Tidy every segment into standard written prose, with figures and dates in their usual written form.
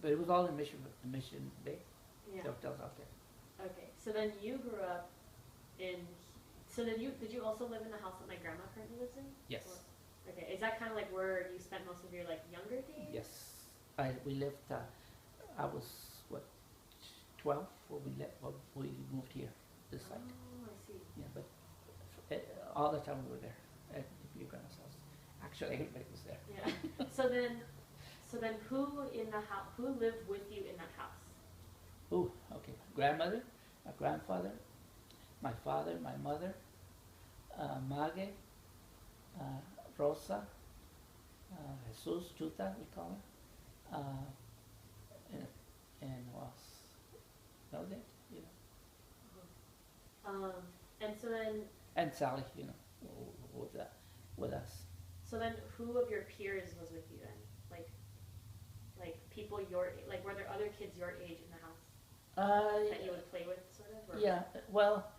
But it was all in Mission Bay. Yeah. The hotels out there. Okay. So then you grew up in. So then did you also live in the house that my grandma currently lives in? Yes. Or, okay. Is that kind of like where you spent most of your like younger days? Yes. We lived. I was what 12 when we left. When we moved here, this site. Oh, I see. Yeah, but all the time we were there at your grandma's house. Actually, everybody was there. Yeah. So then, who in the house? Who lived with you in that house? Oh, okay. Grandmother, my grandfather, my father, my mother, Mage, Rosa, Jesus, Chuta, we call her, and who else? That was it, you know. And so then. And Sally, you know, with us. So then, who of your peers was with you then? Like people your like were there other kids your age in the house that you would play with, sort of? Or? Yeah. Well,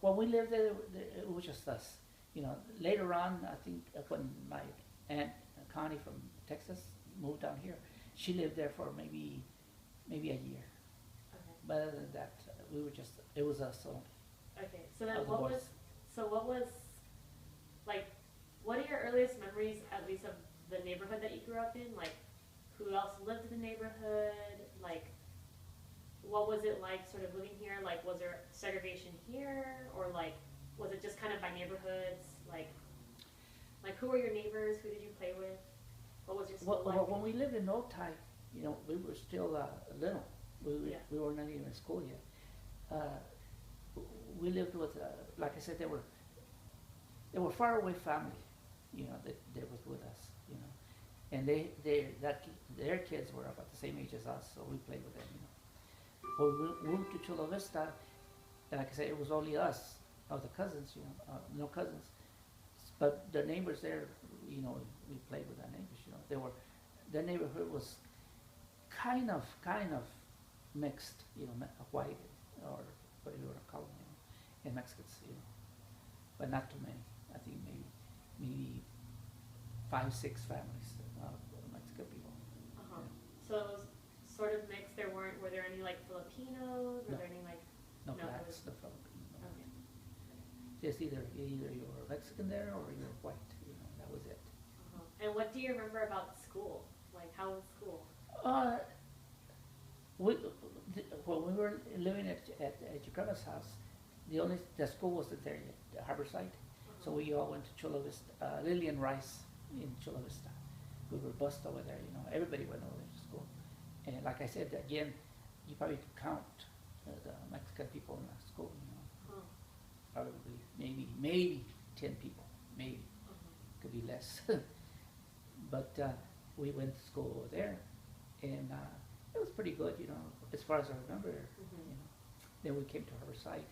when we lived there, it was just us. You know. Later on, I think when my aunt Connie from Texas moved down here, she lived there for maybe a year. Okay. But other than that, we were just. It was us only. Okay. So then, what was like? What are your earliest memories, at least of the neighborhood that you grew up in? Like, who else lived in the neighborhood? Like, what was it like sort of living here? Like, was there segregation here? Or like, was it just kind of by neighborhoods? Like who were your neighbors? Who did you play with? What was your school like? Well, when we lived in Old Thai, you know, we were still little. We were not even in school yet. We lived with, like I said, they were far away family, you know, that was with us, you know, and their kids were about the same age as us, so we played with them, you know. When we moved to Chula Vista, like I said, it was only us, the cousins, you know, no cousins, but the neighbors there, you know, we played with our neighbors, you know. The neighborhood was kind of mixed, you know, white or what you want to call them, you know, and Mexicans, you know, but not too many. I think maybe 5, 6 families of Mexican people. Uh-huh. Yeah. So it was sort of mixed. Were there any like Filipinos? Were there any like no blacks, no Filipinos. No. Okay. Just either you're Mexican there or you're white. You know, that was it. Uh-huh. And what do you remember about school? Like, how was school? When we were living at your grandma's house, the school wasn't there yet, the Harborside. So we all went to Chula Vista, Lillian Rice in Chula Vista. We were bused over there, you know. Everybody went over to school. And like I said, again, you probably could count the Mexican people in the school, you know. Probably, maybe 10 people, maybe. Could be less. But we went to school over there, and it was pretty good, you know, as far as I remember, you know. Then we came to Harborside,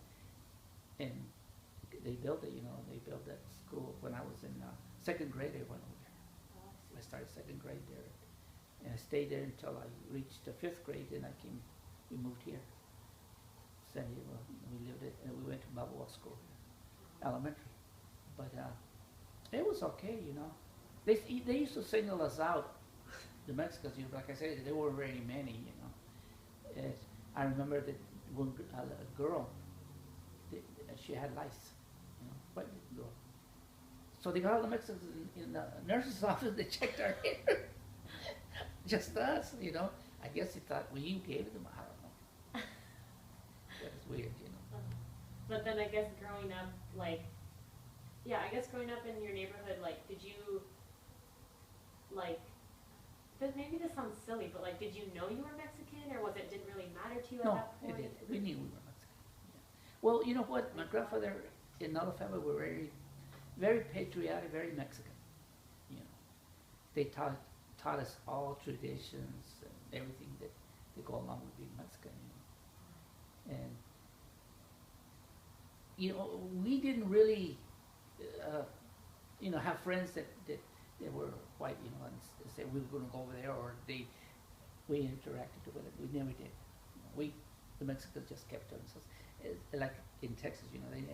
and they built it, you know, they built that school when I was in 2nd grade. I went over there. I started 2nd grade there, and I stayed there until I reached the 5th grade, and we moved here. San Diego, we lived it, and we went to Balboa School here, elementary. But it was okay, you know. They used to single us out, the Mexicans, you know, like I said, there were very many, you know. I remember that one a girl, she had lice, you know, white girl. So they got all the Mexicans in the nurse's office, they checked our hair. Just us, you know. I guess they thought we gave it them, I don't know. That was weird, you know. But then I guess growing up, like, yeah, I guess growing up in your neighborhood, like, did you, like, maybe this sounds silly, but like, did you know you were Mexican, or didn't really matter to you at that point? No, it did. We knew we were Mexican. Yeah. Well, you know what? My grandfather and other family were very, very patriotic, very Mexican. You know, they taught us all traditions and everything that go along with being Mexican. You know, and you know, we didn't really, you know, have friends that were white, you know, and say we were going to go over there, or we interacted with it. We never did. You know, the Mexicans just kept to themselves. Like in Texas, you know, they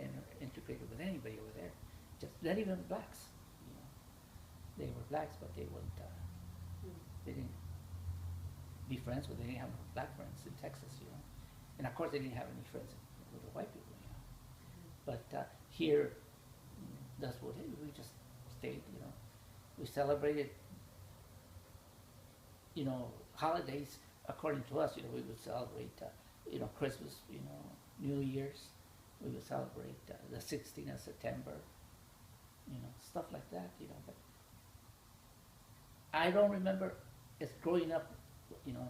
integrated with anybody over there. Just not even blacks. You know, they were blacks, but they weren't. They didn't. be friends with. They didn't have black friends in Texas, you know. And of course, they didn't have any friends with the white people, you know. But here, that's what we just stayed, you know. We celebrated, you know, holidays according to us. You know, we would celebrate, you know, Christmas, you know, New Year's. We would celebrate the 16th of September, you know, stuff like that, you know. But I don't remember as growing up, you know,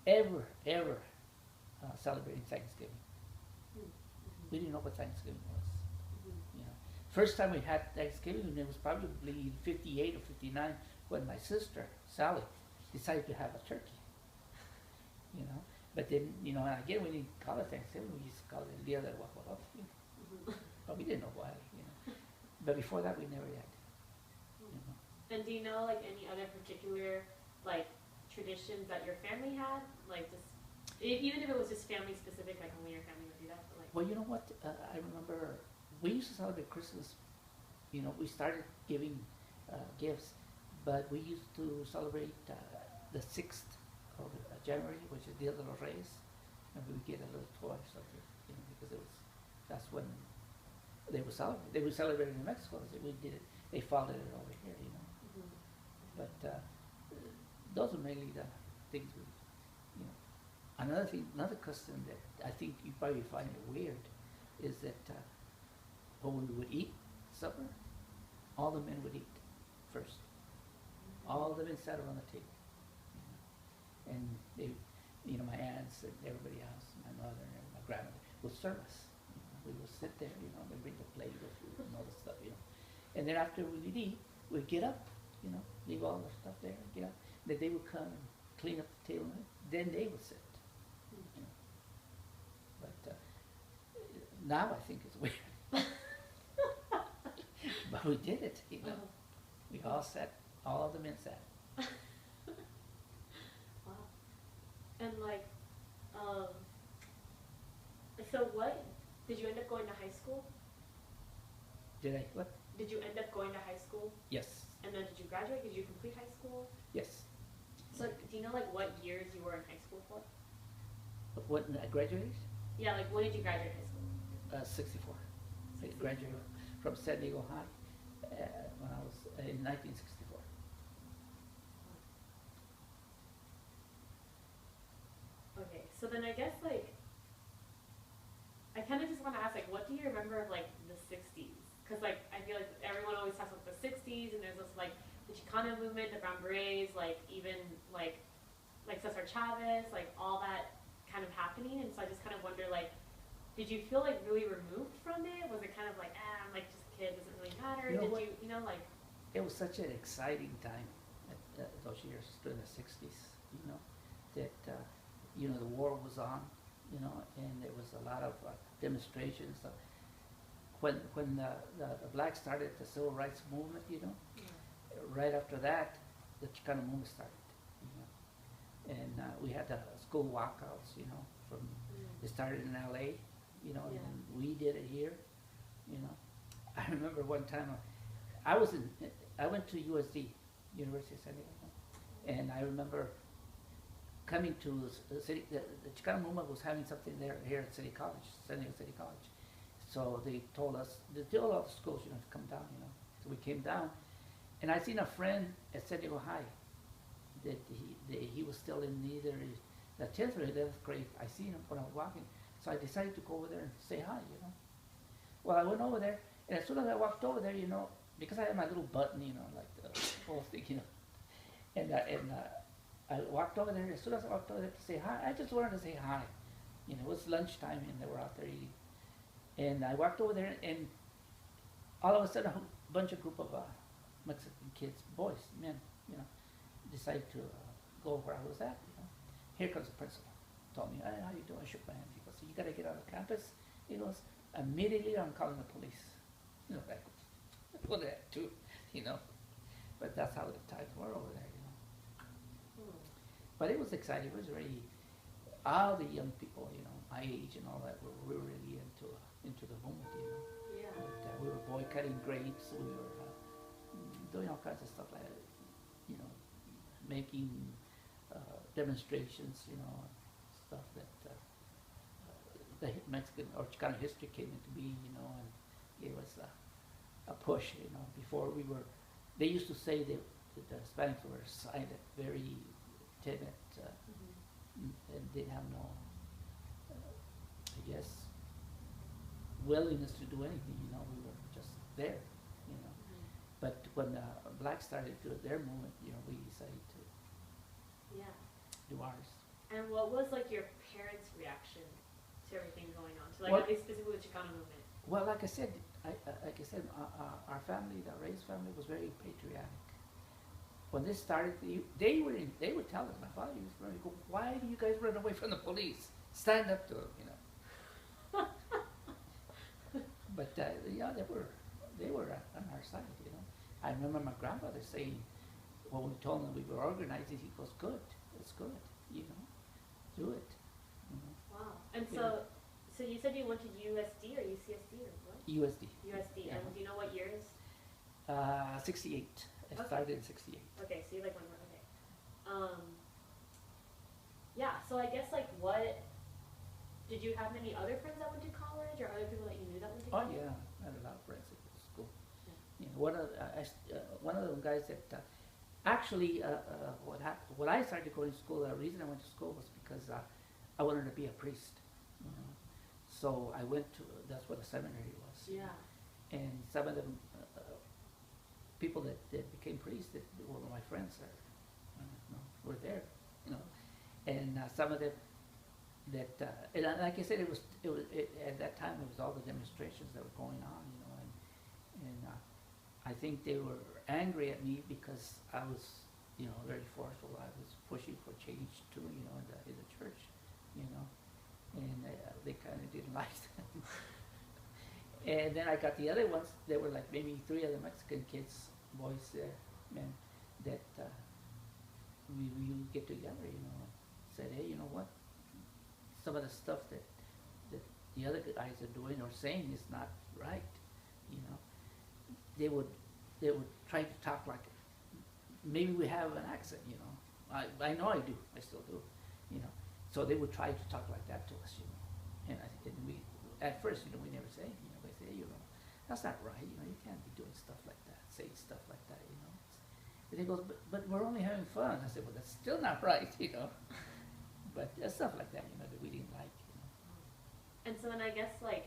ever celebrating Thanksgiving. We didn't know what Thanksgiving was. You know, first time we had Thanksgiving, it was probably 58 or 59 when my sister Sally decided to have a turkey. You know, but then, you know, and again, we didn't call it Thanksgiving. We used to call it El Día del Guajolote. You know? But we didn't know why. You know, but before that, we never had. You know. And do you know like any other particular like traditions that your family had, like just even if it was just family specific, like only your family would do that? But like, well, you know what? I remember we used to celebrate Christmas. You know, we started giving gifts, but we used to celebrate the 6th of January, which is Dia de los Reyes, and we would get a little toy or something, you know, because that's when they were celebrating. They were celebrating in Mexico. So we did it. They followed it over here, you know. But those are mainly the things we, you know. Another thing, another custom that I think you probably find it weird is that when we would eat supper, all the men would eat first. All the men sat around the table. You know. And they, you know, my aunts and everybody else, my mother and my grandmother would serve us. You know. We would sit there, you know, and bring the plate of food and all the stuff, you know. And then after we would eat, we'd get up, you know, leave all the stuff there, get up. Then they would come and clean up the table, and then they would sit. You know. But now I think it's weird. But we did it, you know. We all sat, all of the men sat. wow. And like, so what, did you end up going to high school? Did I, what? Did you end up going to high school? Yes. And then did you graduate? Did you complete high school? Yes. So do you know like what years you were in high school for? What, I graduated? Yeah, like when did you graduate high school? 64. I graduated from San Diego High when I was in 1964. Okay, so then I guess like, I kind of just want to ask like, what do you remember of like the 60s? Because like, I feel like everyone always talks about the 60s and there's this like, the Chicano movement, the Brown Berets, like even like Cesar Chavez, like all that kind of happening. And so I just kind of wonder like, did you feel like really removed from it? Was it kind of like, I'm like just a kid, doesn't really matter? You know did what? you know, like. It was such an exciting time at those years during the 60s, you know, that, you know, the war was on, you know, and there was a lot of demonstrations. When the blacks started the civil rights movement, you know, right after that, the Chicano movement started, you know, and we had the school walkouts, you know, from, it started in LA, you know, and then we did it here, you know. I remember one time, I went to USD, University of San Diego, and I remember coming to the city, the Chicano movement was having something there, here at City College, San Diego City College. So they told us, they told all the schools, you know, to come down, you know. So we came down, and I seen a friend at San Diego High, that he was still in either the 10th or 11th grade. I seen him when I was walking, so I decided to go over there and say hi, you know. Well, I went over there, and as soon as I walked over there, you know, because I had my little button, you know, like the whole thing, you know, and I walked over there. As soon as I walked over there to say hi, I just wanted to say hi. You know, it was lunchtime, and they were out there eating. And I walked over there, and all of a sudden, a group of Mexican kids, boys, men, you know, decided to go where I was at. You know, here comes the principal. Told me, hey, how you doing? I shook my hand. He goes, so you got to get out of campus. He goes, immediately I'm calling the police. You know, like, well, that too, you know. But that's how the times were over there, you know. But it was exciting. It was really, all the young people, you know, my age and all that, were really into the movement, you know. Yeah. But, we were boycotting grapes. We were doing all kinds of stuff like that, you know, making demonstrations, stuff that the Mexican or Chicano history came into being, and gave us a push, before we were, they used to say that the Hispanics were silent, very timid, and didn't have no, I guess, willingness to do anything, we were just there, But when the blacks started to do their movement, we decided to Yeah. do ours. And what was like your parents' reaction to everything going on? To like Well- at least specifically the Chicano movement? Well, like I said, our family, the Reyes family, was very patriotic. When this started, they would tell us. My father used to go, "Why do you guys run away from the police? Stand up to them," But yeah, they were on our side, I remember my grandfather saying, when we told him we were organizing, he goes, "Good, it's good, do it." Wow. And Yeah. so you said you went to USD or UCSD or what? USD. USD. Yeah. And do you know what years? 68. I Okay. started in 68. Okay, so you like one more. Okay. Yeah. So I guess like what? Did you have many other friends that went to college, or other people that you knew that went to Oh college? yeah, I had a lot of friends at school. Yeah. One of the guys that actually when I started going to school, the reason I went to school was because I wanted to be a priest. So I went to, that's what a seminary was. Yeah. And some of them people that became priests that were my friends were there, and some of them that and like I said, it was at that time it was all the demonstrations that were going on, and I think they were angry at me because I was very forceful. I was pushing for change too, in the church, and they kind of didn't like that. And then I got the other ones. There were like maybe 3 other Mexican kids, boys there, men, that we would get together, and said, "Hey, you know what? Some of the stuff that the other guys are doing or saying is not right." They would try to talk like maybe we have an accent, I know I do, I still do, So they would try to talk like that to us, And we at first, we never say, they say, that's not right, you can't be doing stuff like that, saying stuff like that, And he goes, but we're only having fun. I said, well, that's still not right, But stuff like that, that we didn't like, And so then I guess like